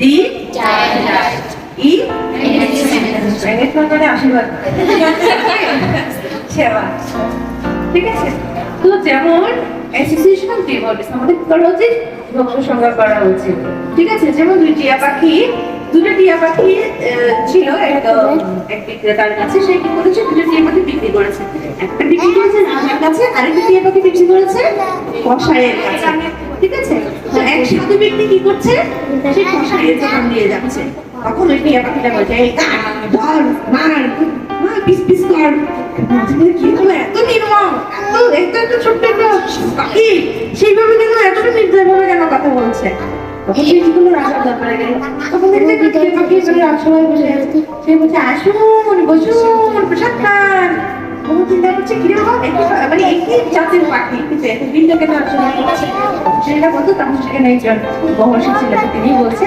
D E মানে আশীর্বাদ সেবা। ঠিক আছে, তো যেমন অ্যাসোসিয়েশন অফ ডিভোটিস আমাদের কি করা উচিত? ভক্ত সংগ্রহ করা উচিত। ঠিক আছে, যেমন দুটো টিয়া পাখি ছিল এক বিক্রেতার কাছে, সে কি করেছে? দুটো টিয়া পাখি বিক্রি করেছে। একটা বিক্রি করেছে রাজার কাছে, আরেকটা টিয়া পাখি বিক্রি করেছে কসাইয়ের কাছে। ঠিক আছে, তো এক সাধু ব্যক্তি কি করছে? সে কসাইয়ের দোকান দিয়ে যাচ্ছে। তখন ওই টিয়া পাখিটা বলছে, এই ধর মার পিস পিস কর। কি হলো? এত নির্মম, এত ছোট্ট একটা পাখি সেইভাবে কেন, এতটা নির্দয়ভাবে কেন কথা বলছে? তখন সেগুলো রাজার দরবারে গেল। তখন দেখছে টিয়া পাখি রাজসভায় বসে আছে। সে বলছে, আসুন বসুন, প্রসাদ খান। বহু চিন্তা করছে, কি রে বাবা, মানে একই জাতের পাখি, কিন্তু এত ভিন্ন কেন আচরণ করছে? সেটা বলতো, তখন সেখানে একজন মহর্ষি ছিলেন, তিনি বলছে